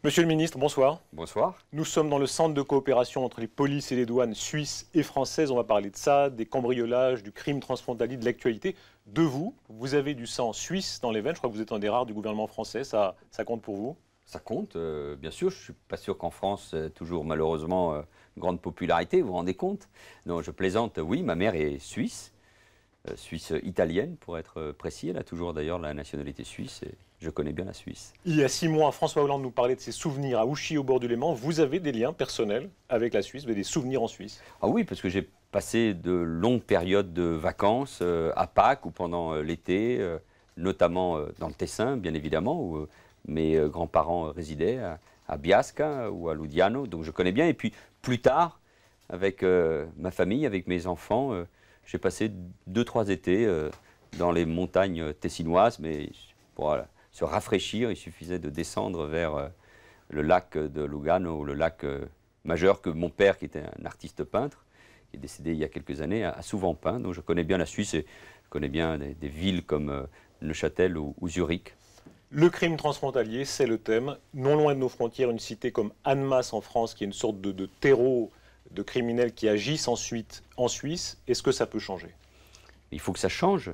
Monsieur le ministre, bonsoir. Bonsoir. Nous sommes dans le centre de coopération entre les polices et les douanes suisses et françaises. On va parler de ça, des cambriolages, du crime transfrontalier, de l'actualité. De vous, vous avez du sang suisse dans les veines. Je crois que vous êtes un des rares du gouvernement français. Ça compte pour vous? Ça compte, bien sûr. Je ne suis pas sûr qu'en France, toujours malheureusement, une grande popularité, vous vous rendez compte? Non, je plaisante, oui, ma mère est suisse, suisse italienne pour être précis. Elle a toujours d'ailleurs la nationalité suisse et je connais bien la Suisse. Il y a 6 mois, François Hollande nous parlait de ses souvenirs à Ouchy, au bord du Léman. Vous avez des liens personnels avec la Suisse, vous avez des souvenirs en Suisse? Ah oui, parce que j'ai passé de longues périodes de vacances à Pâques ou pendant l'été, notamment dans le Tessin, bien évidemment, où mes grands-parents résidaient, à Biasca ou à Ludiano, donc je connais bien. Et puis plus tard, avec ma famille, avec mes enfants, j'ai passé 2-3 étés dans les montagnes tessinoises, mais pour se rafraîchir, il suffisait de descendre vers le lac de Lugano, ou le lac majeur que mon père, qui était un artiste peintre, qui est décédé il y a quelques années, a souvent peint. Donc je connais bien la Suisse et je connais bien des villes comme Neuchâtel ou Zurich. Le crime transfrontalier, c'est le thème. Non loin de nos frontières, une cité comme Annemasse en France, qui est une sorte de terreau de criminels qui agissent ensuite en Suisse. Est-ce que ça peut changer? Il faut que ça change,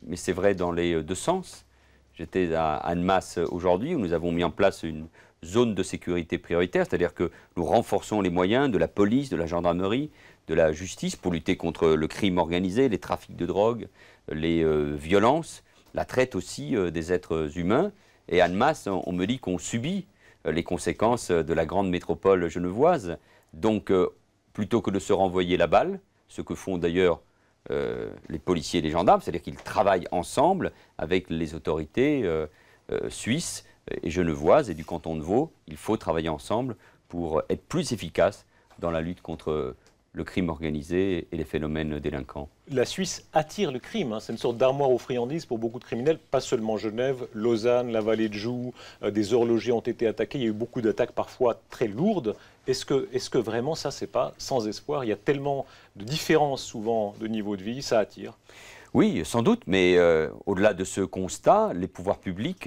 mais c'est vrai dans les deux sens. J'étais à Annemasse aujourd'hui où nous avons mis en place une zone de sécurité prioritaire, c'est-à-dire que nous renforçons les moyens de la police, de la gendarmerie, de la justice pour lutter contre le crime organisé, les trafics de drogue, les violences, la traite aussi des êtres humains. Et à Annemasse, on me dit qu'on subit les conséquences de la grande métropole genevoise. Donc, plutôt que de se renvoyer la balle, ce que font d'ailleurs les policiers et les gendarmes, c'est-à-dire qu'ils travaillent ensemble avec les autorités suisses et genevoises et du canton de Vaud. Il faut travailler ensemble pour être plus efficace dans la lutte contre le crime organisé et les phénomènes délinquants. La Suisse attire le crime, hein. C'est une sorte d'armoire aux friandises pour beaucoup de criminels, pas seulement Genève, Lausanne, la vallée de Joux, des horlogers ont été attaqués, il y a eu beaucoup d'attaques parfois très lourdes. Est-ce que vraiment ça, c'est pas sans espoir? Il y a tellement de différences souvent de niveau de vie, ça attire. Oui, sans doute, mais au-delà de ce constat, les pouvoirs publics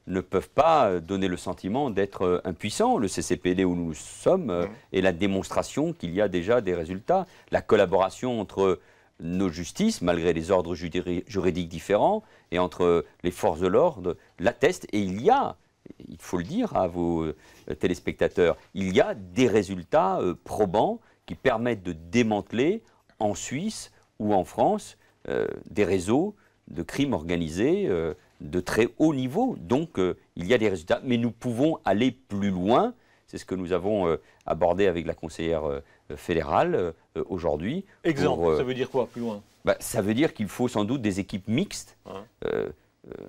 ne peuvent pas donner le sentiment d'être impuissants. Le CCPD où nous sommes est la démonstration qu'il y a déjà des résultats. La collaboration entre nos justices, malgré les ordres juridiques différents, et entre les forces de l'ordre, l'atteste. Et il faut le dire à vos téléspectateurs, il y a des résultats probants qui permettent de démanteler en Suisse ou en France des réseaux de crimes organisés de très haut niveau. Donc il y a des résultats, mais nous pouvons aller plus loin. C'est ce que nous avons abordé avec la conseillère fédérale aujourd'hui. Exemple, ça veut dire quoi, plus loin? Ça veut dire qu'il faut sans doute des équipes mixtes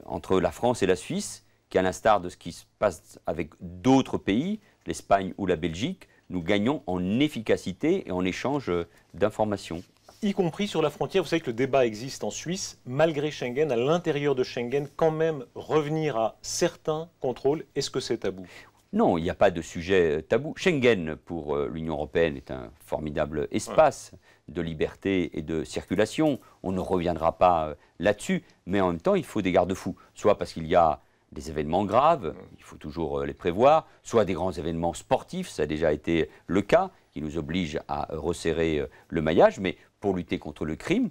entre la France et la Suisse, qui à l'instar de ce qui se passe avec d'autres pays, l'Espagne ou la Belgique, nous gagnons en efficacité et en échange d'informations. Y compris sur la frontière, vous savez que le débat existe en Suisse, malgré Schengen, à l'intérieur de Schengen, quand même revenir à certains contrôles, est-ce que c'est tabou? Non, il n'y a pas de sujet tabou. Schengen, pour l'Union européenne, est un formidable espace de liberté et de circulation. On ne reviendra pas là-dessus, mais en même temps, il faut des garde-fous. Soit parce qu'il y a des événements graves, il faut toujours les prévoir, soit des grands événements sportifs, ça a déjà été le cas, qui nous obligent à resserrer le maillage, mais pour lutter contre le crime,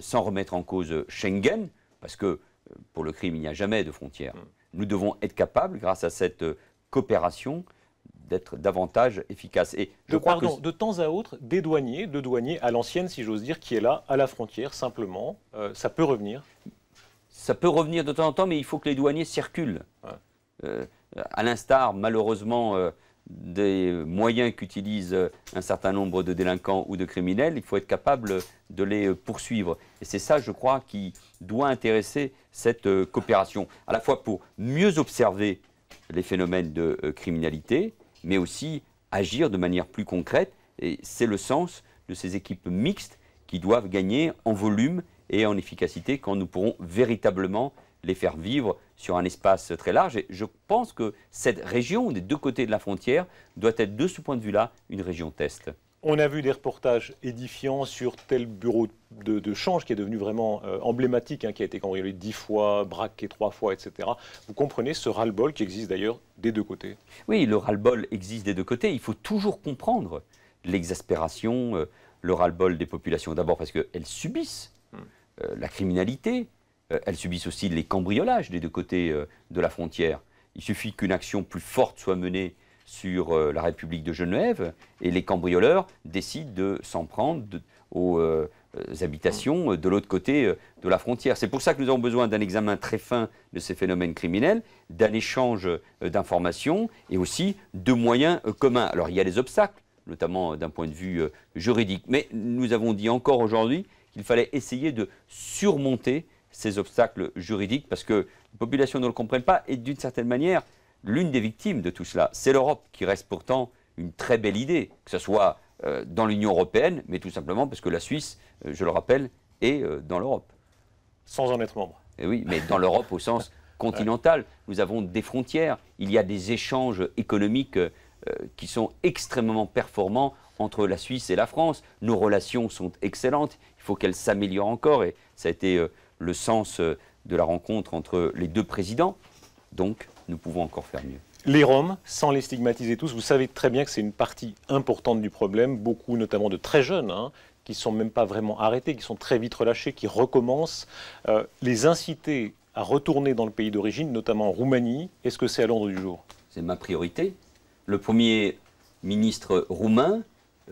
sans remettre en cause Schengen, parce que pour le crime, il n'y a jamais de frontières. Nous devons être capables, grâce à cette coopération, d'être davantage efficaces. Et de temps à autre, deux douaniers à l'ancienne, si j'ose dire, qui est là, à la frontière, simplement, ça peut revenir? Ça peut revenir de temps en temps, mais il faut que les douaniers circulent. À l'instar, malheureusement, des moyens qu'utilisent un certain nombre de délinquants ou de criminels, il faut être capable de les poursuivre. Et c'est ça, je crois, qui doit intéresser cette coopération, à la fois pour mieux observer les phénomènes de criminalité, mais aussi agir de manière plus concrète. Et c'est le sens de ces équipes mixtes qui doivent gagner en volume et en efficacité quand nous pourrons véritablement les faire vivre sur un espace très large. Et je pense que cette région des deux côtés de la frontière doit être, de ce point de vue-là, une région test. On a vu des reportages édifiants sur tel bureau de change qui est devenu vraiment emblématique, qui a été cambriolé 10 fois, braqué 3 fois, etc. Vous comprenez ce ras-le-bol qui existe d'ailleurs des deux côtés? Oui, le ras-le-bol existe des deux côtés. Il faut toujours comprendre l'exaspération, le ras-le-bol des populations. D'abord parce qu'elles subissent la criminalité, elles subissent aussi les cambriolages des deux côtés de la frontière. Il suffit qu'une action plus forte soit menée sur la République de Genève et les cambrioleurs décident de s'en prendre aux habitations de l'autre côté de la frontière. C'est pour ça que nous avons besoin d'un examen très fin de ces phénomènes criminels, d'un échange d'informations et aussi de moyens communs. Alors il y a des obstacles, notamment d'un point de vue juridique, mais nous avons dit encore aujourd'hui qu'il fallait essayer de surmonter ces obstacles juridiques parce que les populations ne le comprennent pas et d'une certaine manière, l'une des victimes de tout cela, c'est l'Europe, qui reste pourtant une très belle idée, que ce soit dans l'Union européenne, mais tout simplement parce que la Suisse, je le rappelle, est dans l'Europe. Sans en être membre. Et oui, mais dans l'Europe au sens continental. Nous avons des frontières, il y a des échanges économiques qui sont extrêmement performants entre la Suisse et la France. Nos relations sont excellentes, il faut qu'elles s'améliorent encore, et ça a été le sens de la rencontre entre les deux présidents. Donc, nous pouvons encore faire mieux. Les Roms, sans les stigmatiser tous, vous savez très bien que c'est une partie importante du problème. Beaucoup, notamment de très jeunes, qui ne sont même pas vraiment arrêtés, qui sont très vite relâchés, qui recommencent. Les inciter à retourner dans le pays d'origine, notamment en Roumanie, est-ce que c'est à l'ordre du jour? C'est ma priorité. Le Premier ministre roumain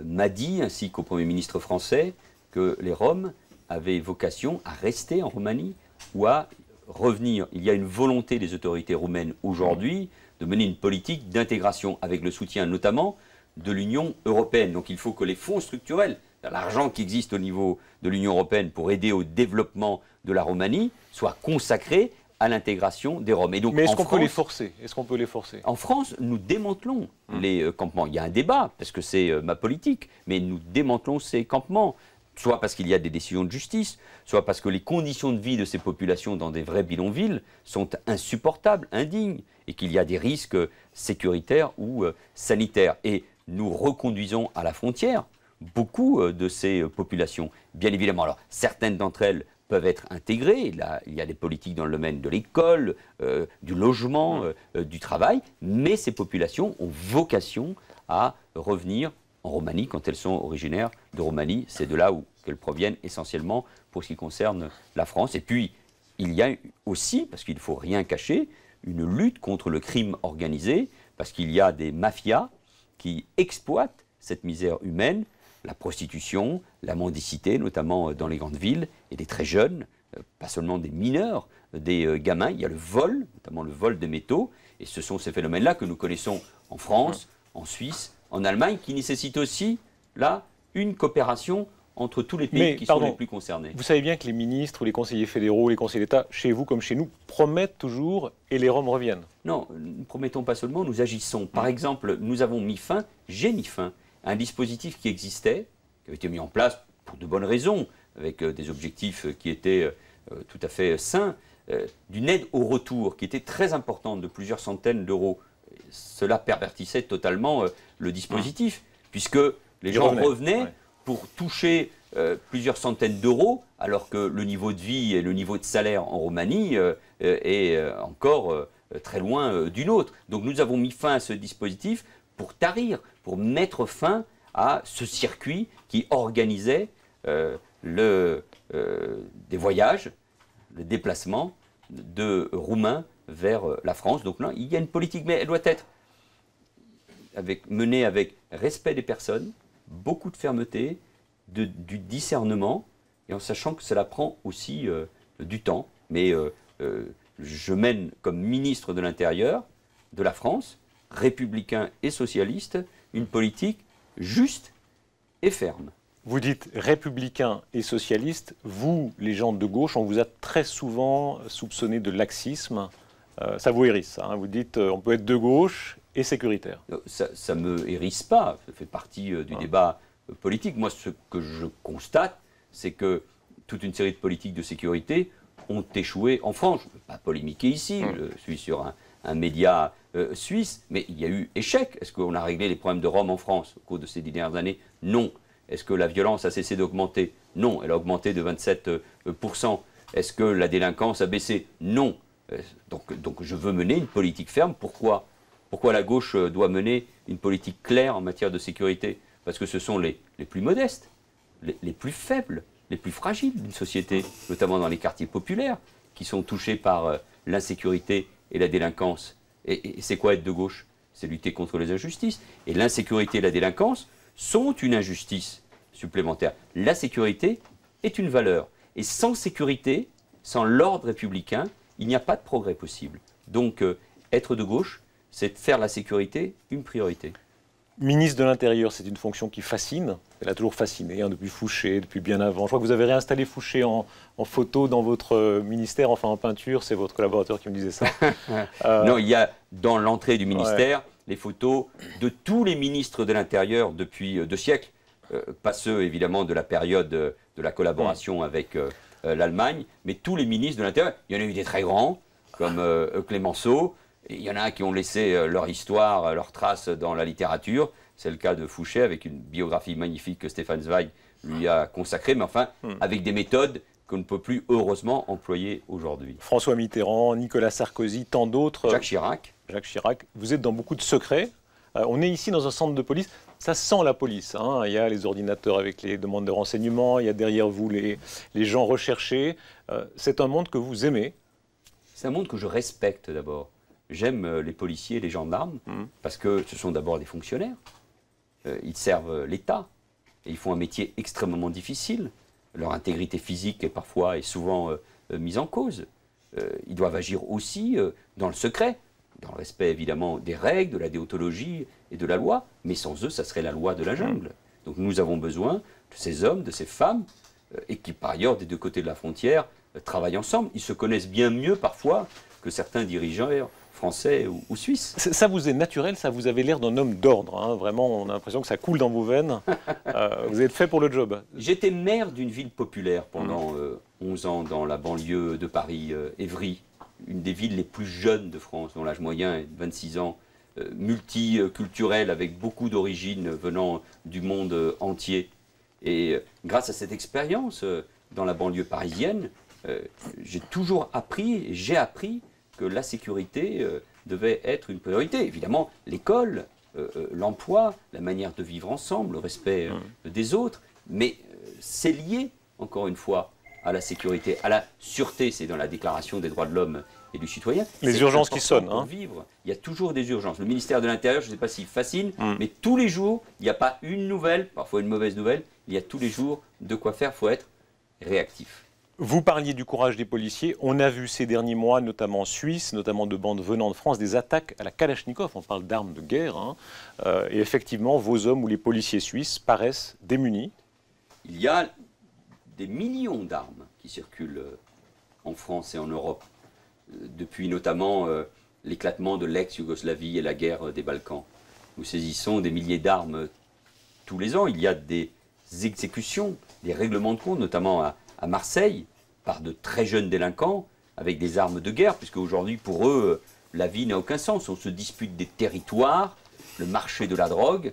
m'a dit, ainsi qu'au Premier ministre français, que les Roms avaient vocation à rester en Roumanie ou à revenir. Il y a une volonté des autorités roumaines aujourd'hui de mener une politique d'intégration avec le soutien notamment de l'Union européenne. Donc il faut que les fonds structurels, l'argent qui existe au niveau de l'Union européenne pour aider au développement de la Roumanie, soient consacrés à l'intégration des Roms. Et donc, mais est-ce qu'on peut les forcer? Est-ce qu'on peut les forcer? En France, nous démantelons les campements. Il y a un débat, parce que c'est ma politique, mais nous démantelons ces campements. Soit parce qu'il y a des décisions de justice, soit parce que les conditions de vie de ces populations dans des vrais bidonvilles sont insupportables, indignes, et qu'il y a des risques sécuritaires ou sanitaires. Et nous reconduisons à la frontière beaucoup de ces populations. Bien évidemment, alors certaines d'entre elles peuvent être intégrées. Là, il y a des politiques dans le domaine de l'école, du logement, du travail, mais ces populations ont vocation à revenir en Roumanie quand elles sont originaires de Roumanie. C'est de là où qu'elles proviennent essentiellement pour ce qui concerne la France. Et puis, il y a aussi, parce qu'il ne faut rien cacher, une lutte contre le crime organisé, parce qu'il y a des mafias qui exploitent cette misère humaine, la prostitution, la mendicité, notamment dans les grandes villes, et des très jeunes, pas seulement des mineurs, des gamins. Il y a le vol, notamment le vol des métaux, et ce sont ces phénomènes-là que nous connaissons en France, en Suisse, en Allemagne, qui nécessite aussi, là, une coopération entre tous les pays qui sont les plus concernés. Vous savez bien que les ministres, ou les conseillers fédéraux, les conseillers d'État, chez vous comme chez nous, promettent toujours et les Roms reviennent. Non, nous ne promettons pas seulement, nous agissons. Par exemple, nous avons mis fin, j'ai mis fin, à un dispositif qui existait, qui avait été mis en place pour de bonnes raisons, avec des objectifs qui étaient tout à fait sains, d'une aide au retour qui était très importante, de plusieurs centaines d'euros. Cela pervertissait totalement le dispositif, puisque les gens revenaient pour toucher plusieurs centaines d'euros, alors que le niveau de vie et le niveau de salaire en Roumanie est encore très loin du nôtre. Donc nous avons mis fin à ce dispositif pour tarir, pour mettre fin à ce circuit qui organisait des voyages, le déplacement de Roumains vers la France. Donc là, il y a une politique, mais elle doit être menée avec respect des personnes, beaucoup de fermeté, du discernement, et en sachant que cela prend aussi du temps. Mais je mène comme ministre de l'Intérieur de la France, républicain et socialiste, une politique juste et ferme. Vous dites républicain et socialiste. Vous, les gens de gauche, on vous a très souvent soupçonné de laxisme. Ça vous hérisse, ça, hein. Vous dites on peut être de gauche et sécuritaire. Ça ne me hérisse pas, ça fait partie du débat politique. Moi, ce que je constate, c'est que toute une série de politiques de sécurité ont échoué en France. Je ne peux pas polémiquer ici, je suis sur un média suisse, mais il y a eu échec. Est-ce qu'on a réglé les problèmes de Rome en France au cours de ces 10 dernières années? Non. Est-ce que la violence a cessé d'augmenter? Non, elle a augmenté de 27%. Est-ce que la délinquance a baissé? Non. Donc je veux mener une politique ferme. Pourquoi la gauche doit mener une politique claire en matière de sécurité? Parce que ce sont les plus modestes, les plus faibles, les plus fragiles d'une société, notamment dans les quartiers populaires, qui sont touchés par l'insécurité et la délinquance. Et c'est quoi être de gauche? C'est lutter contre les injustices. Et l'insécurité et la délinquance sont une injustice supplémentaire. La sécurité est une valeur. Et sans sécurité, sans l'ordre républicain, il n'y a pas de progrès possible. Donc, être de gauche, c'est faire la sécurité une priorité. Ministre de l'Intérieur, c'est une fonction qui fascine. Elle a toujours fasciné, hein, depuis Fouché, depuis bien avant. Je crois que vous avez réinstallé Fouché en photo dans votre ministère, enfin en peinture. C'est votre collaborateur qui me disait ça. Non, il y a dans l'entrée du ministère les photos de tous les ministres de l'Intérieur depuis 2 siècles. Pas ceux, évidemment, de la période de la collaboration avec l'Allemagne, mais tous les ministres de l'Intérieur. Il y en a eu des très grands, comme Clémenceau. Il y en a qui ont laissé leur histoire, leurs traces dans la littérature. C'est le cas de Fouché, avec une biographie magnifique que Stéphane Zweig lui a consacrée, mais enfin, avec des méthodes qu'on ne peut plus, heureusement, employer aujourd'hui. François Mitterrand, Nicolas Sarkozy, tant d'autres. Jacques Chirac. Jacques Chirac. Vous êtes dans beaucoup de secrets. On est ici dans un centre de police. Ça sent la police. Hein. Il y a les ordinateurs avec les demandes de renseignements. Il y a derrière vous les gens recherchés. C'est un monde que vous aimez. C'est un monde que je respecte d'abord. J'aime les policiers et les gendarmes parce que ce sont d'abord des fonctionnaires. Ils servent l'État et ils font un métier extrêmement difficile. Leur intégrité physique est souvent mise en cause. Ils doivent agir aussi dans le secret, dans le respect évidemment des règles, de la déontologie et de la loi. Mais sans eux, ça serait la loi de la jungle. Donc nous avons besoin de ces hommes, de ces femmes, et qui par ailleurs, des 2 côtés de la frontière, travaillent ensemble. Ils se connaissent bien mieux parfois que certains dirigeants français ou suisses. Ça vous est naturel, ça vous avez l'air d'un homme d'ordre. Hein. Vraiment, on a l'impression que ça coule dans vos veines. Vous êtes fait pour le job. J'étais maire d'une ville populaire pendant 11 ans dans la banlieue de Paris, Évry, une des villes les plus jeunes de France, dont l'âge moyen est de 26 ans, multiculturelle, avec beaucoup d'origines venant du monde entier. Et grâce à cette expérience dans la banlieue parisienne, j'ai toujours appris, et j'ai appris que la sécurité devait être une priorité. Évidemment, l'école, l'emploi, la manière de vivre ensemble, le respect des autres, mais c'est lié, encore une fois, à la sécurité, à la sûreté. C'est dans la Déclaration des droits de l'homme et du citoyen. Les urgences qui sonnent. Pour vivre, il y a toujours des urgences. Le ministère de l'Intérieur, je ne sais pas s'il fascine, mais tous les jours, il n'y a pas une nouvelle, parfois une mauvaise nouvelle, il y a tous les jours de quoi faire, il faut être réactif. Vous parliez du courage des policiers. On a vu ces derniers mois, notamment en Suisse, notamment de bandes venant de France, des attaques à la Kalachnikov. On parle d'armes de guerre. Hein. Et effectivement, vos hommes ou les policiers suisses paraissent démunis. Il y a des millions d'armes qui circulent en France et en Europe, depuis notamment l'éclatement de l'ex-Yougoslavie et la guerre des Balkans. Nous saisissons des milliers d'armes tous les ans. Il y a des exécutions, des règlements de compte, notamment à Marseille, par de très jeunes délinquants, avec des armes de guerre, puisque aujourd'hui, pour eux, la vie n'a aucun sens. On se dispute des territoires, le marché de la drogue,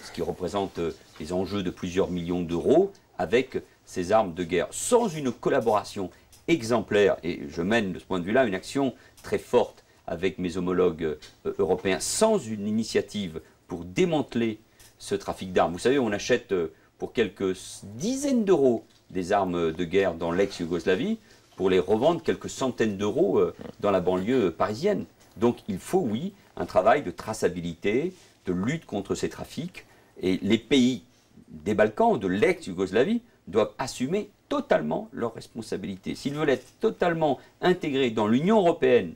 ce qui représente des enjeux de plusieurs millions d'euros, avec ces armes de guerre, sans une collaboration exemplaire. Et je mène de ce point de vue-là une action très forte avec mes homologues européens, sans une initiative pour démanteler ce trafic d'armes. Vous savez, on achète pour quelques dizaines d'euros des armes de guerre dans l'ex-Yougoslavie pour les revendre quelques centaines d'euros dans la banlieue parisienne. Donc il faut, oui, un travail de traçabilité, de lutte contre ces trafics. Et les pays des Balkans, de l'ex-Yougoslavie, doivent assumer totalement leurs responsabilités. S'ils veulent être totalement intégrés dans l'Union européenne,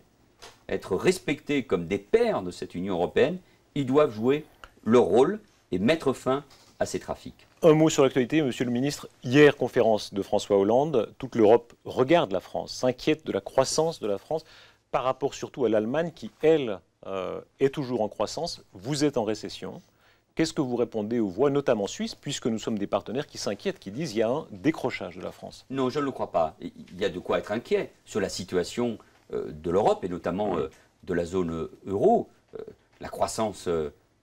être respectés comme des pairs de cette Union européenne, ils doivent jouer leur rôle et mettre fin à ces trafics. Un mot sur l'actualité, Monsieur le Ministre. Hier, conférence de François Hollande. Toute l'Europe regarde la France, s'inquiète de la croissance de la France par rapport surtout à l'Allemagne qui, elle, est toujours en croissance. Vous êtes en récession. Qu'est-ce que vous répondez aux voix, notamment suisses, puisque nous sommes des partenaires qui s'inquiètent, qui disent qu'il y a un décrochage de la France? Non, je ne le crois pas. Il y a de quoi être inquiet sur la situation de l'Europe et notamment de la zone euro, la croissance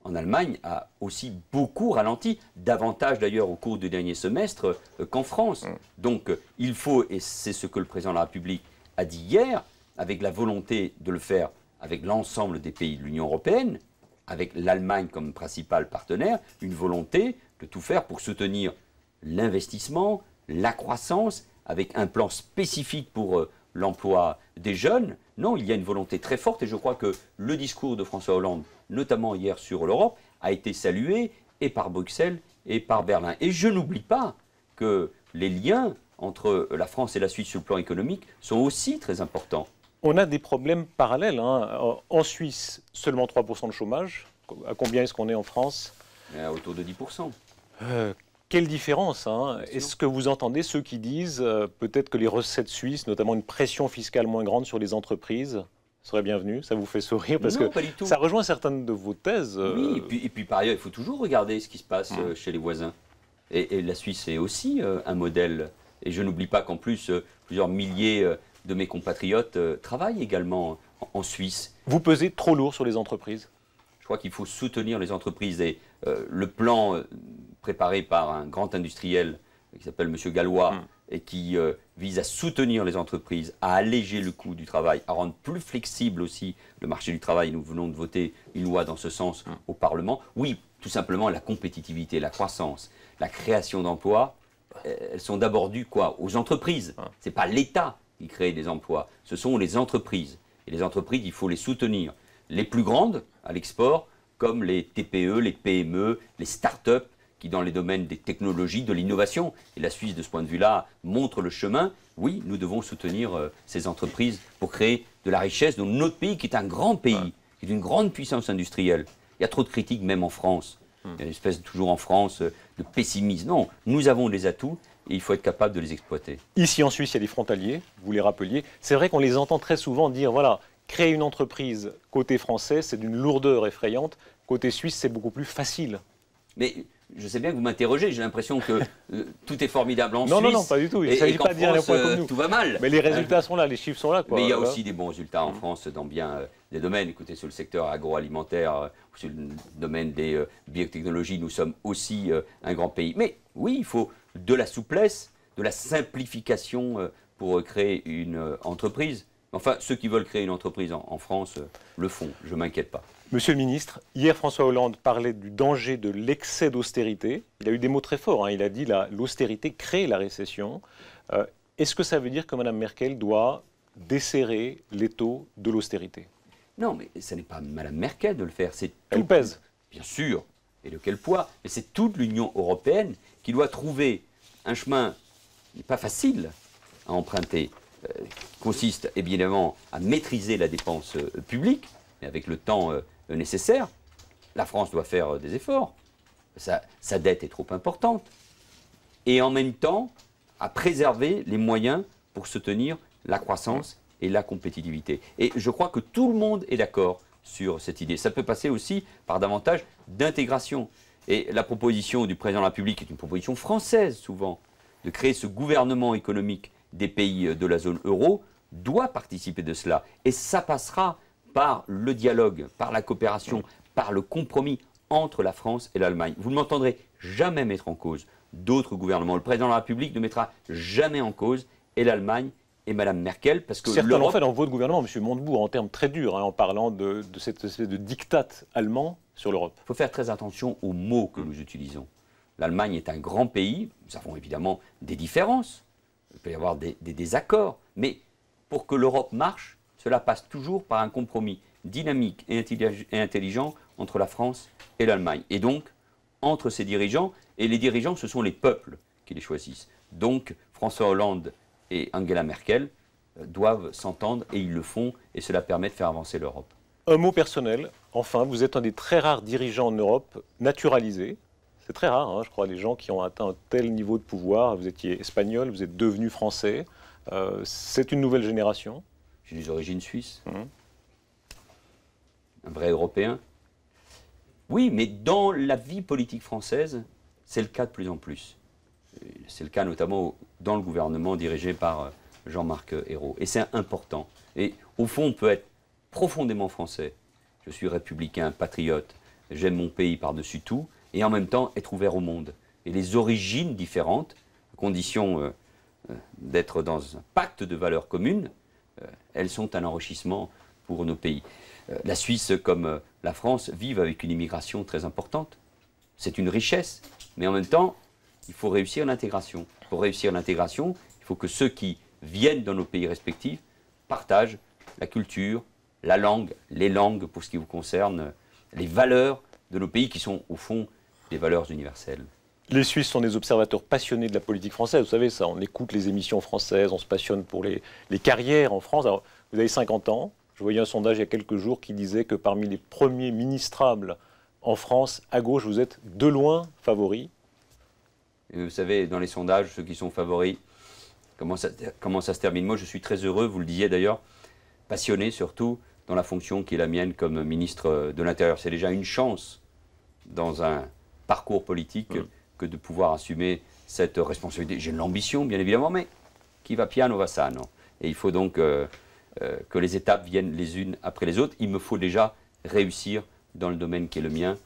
en Allemagne a aussi beaucoup ralenti, davantage d'ailleurs au cours du dernier semestre qu'en France. Donc il faut, et c'est ce que le président de la République a dit hier, avec la volonté de le faire avec l'ensemble des pays de l'Union européenne, avec l'Allemagne comme principal partenaire, une volonté de tout faire pour soutenir l'investissement, la croissance, avec un plan spécifique pour l'emploi des jeunes. Non, il y a une volonté très forte et je crois que le discours de François Hollande, notamment hier sur l'Europe, a été salué et par Bruxelles et par Berlin. Et je n'oublie pas que les liens entre la France et la Suisse sur le plan économique sont aussi très importants. On a des problèmes parallèles, hein. En Suisse, seulement 3% de chômage. À combien est-ce qu'on est en France? Autour de 10%. Quelle différence, hein. Est-ce que vous entendez ceux qui disent peut-être que les recettes suisses, notamment une pression fiscale moins grande sur les entreprises, seraient bienvenues? Ça vous fait sourire parce Non, que pas du tout. Ça rejoint certaines de vos thèses. Oui, et puis par ailleurs, il faut toujours regarder ce qui se passe chez les voisins. Et la Suisse est aussi un modèle. Et je n'oublie pas qu'en plus, plusieurs milliers de mes compatriotes travaillent également en Suisse. Vous pesez trop lourd sur les entreprises? Je crois qu'il faut soutenir les entreprises. Et le plan préparé par un grand industriel qui s'appelle M. Gallois et qui vise à soutenir les entreprises, à alléger le coût du travail, à rendre plus flexible aussi le marché du travail. Nous venons de voter une loi dans ce sens au Parlement. Oui, tout simplement la compétitivité, la croissance, la création d'emplois, elles sont d'abord dues quoi? Aux entreprises. Ce n'est pas l'État qui crée des emplois, ce sont les entreprises. Et les entreprises, il faut les soutenir. Les plus grandes à l'export, comme les TPE, les PME, les start-up, qui dans les domaines des technologies, de l'innovation, et la Suisse de ce point de vue-là montre le chemin. Oui, nous devons soutenir ces entreprises pour créer de la richesse dans notre pays, qui est un grand pays, qui est une grande puissance industrielle. Il y a trop de critiques, même en France. Il y a une espèce, toujours en France, de pessimisme. Non, nous avons des atouts et il faut être capable de les exploiter. Ici en Suisse, il y a des frontaliers, vous les rappeliez. C'est vrai qu'on les entend très souvent dire, voilà, créer une entreprise côté français, c'est d'une lourdeur effrayante. Côté suisse, c'est beaucoup plus facile. Mais je sais bien que vous m'interrogez, j'ai l'impression que tout est formidable en Suisse. Non, pas du tout. Il ne s'agit pas de dire un point comme nous. Tout va mal. Mais les résultats sont là, les chiffres sont là. Quoi. Mais il y a aussi des bons résultats en France dans bien des domaines. Écoutez, sur le secteur agroalimentaire, sur le domaine des biotechnologies, nous sommes aussi un grand pays. Mais oui, il faut de la souplesse, de la simplification pour créer une entreprise. Enfin, ceux qui veulent créer une entreprise en France le font, je ne m'inquiète pas. Monsieur le ministre, hier François Hollande parlait du danger de l'excès d'austérité. Il a eu des mots très forts, hein. Il a dit l'austérité crée la récession. Est-ce que ça veut dire que Mme Merkel doit desserrer l'étau de l'austérité? Non, mais ce n'est pas Mme Merkel de le faire. Elle pèse. Bien sûr. Et de quel poids? Mais c'est toute l'Union européenne qui doit trouver un chemin qui n'est pas facile à emprunter. Consiste évidemment à maîtriser la dépense publique, mais avec le temps nécessaire. La France doit faire des efforts. Sa dette est trop importante. Et en même temps, à préserver les moyens pour soutenir la croissance et la compétitivité. Et je crois que tout le monde est d'accord sur cette idée. Ça peut passer aussi par davantage d'intégration. Et la proposition du président de la République est une proposition française souvent, de créer ce gouvernement économique des pays de la zone euro, doit participer de cela. Et ça passera par le dialogue, par la coopération, par le compromis entre la France et l'Allemagne. Vous ne m'entendrez jamais mettre en cause d'autres gouvernements. Le président de la République ne mettra jamais en cause et l'Allemagne et Mme Merkel, parce que certains l'ont fait dans votre gouvernement, M. Montebourg, en termes très durs, hein, en parlant de cette espèce de diktat allemand sur l'Europe. Il faut faire très attention aux mots que nous utilisons. L'Allemagne est un grand pays, nous avons évidemment des différences, il peut y avoir des désaccords, mais pour que l'Europe marche, cela passe toujours par un compromis dynamique et intelligent entre la France et l'Allemagne. Et donc, entre ces dirigeants, et les dirigeants, ce sont les peuples qui les choisissent. Donc, François Hollande et Angela Merkel doivent s'entendre, et ils le font, et cela permet de faire avancer l'Europe. Un mot personnel, enfin, vous êtes un des très rares dirigeants en Europe naturalisés. C'est très rare, hein, je crois, les gens qui ont atteint un tel niveau de pouvoir. Vous étiez espagnol, vous êtes devenu français. C'est une nouvelle génération. J'ai des origines suisses. Un vrai Européen. Oui, mais dans la vie politique française, c'est le cas de plus en plus. C'est le cas notamment dans le gouvernement dirigé par Jean-Marc Ayrault. Et c'est important. Et au fond, on peut être profondément français. Je suis républicain, patriote, j'aime mon pays par-dessus tout, et en même temps être ouvert au monde. Et les origines différentes, à condition d'être dans un pacte de valeurs communes, elles sont un enrichissement pour nos pays. La Suisse, comme la France, vivent avec une immigration très importante. C'est une richesse, mais en même temps, il faut réussir l'intégration. Pour réussir l'intégration, il faut que ceux qui viennent dans nos pays respectifs partagent la culture, la langue, les langues pour ce qui vous concerne, les valeurs de nos pays qui sont au fond des valeurs universelles. Les Suisses sont des observateurs passionnés de la politique française, vous savez ça, on écoute les émissions françaises, on se passionne pour les carrières en France. Alors, vous avez 50 ans, je voyais un sondage il y a quelques jours qui disait que parmi les premiers ministrables en France, à gauche, vous êtes de loin favori. Et vous savez, dans les sondages, ceux qui sont favoris, comment ça se termine? Moi, je suis très heureux, vous le disiez d'ailleurs, passionné surtout dans la fonction qui est la mienne comme ministre de l'Intérieur. C'est déjà une chance dans un parcours politique que de pouvoir assumer cette responsabilité. J'ai l'ambition, bien évidemment, mais qui va piano va sano. Et il faut donc que les étapes viennent les unes après les autres. Il me faut déjà réussir dans le domaine qui est le mien,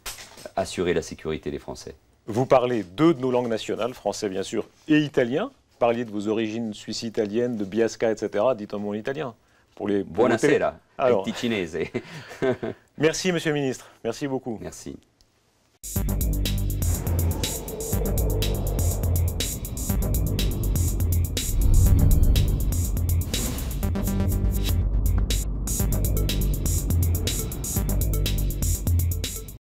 assurer la sécurité des Français. Vous parlez deux de nos langues nationales, français bien sûr, et italien. Vous parliez de vos origines suisse-italiennes, de Biasca, etc. Dites un mot en italien. Buonasera, al ticinese. Merci, Monsieur le Ministre. Merci beaucoup. Merci.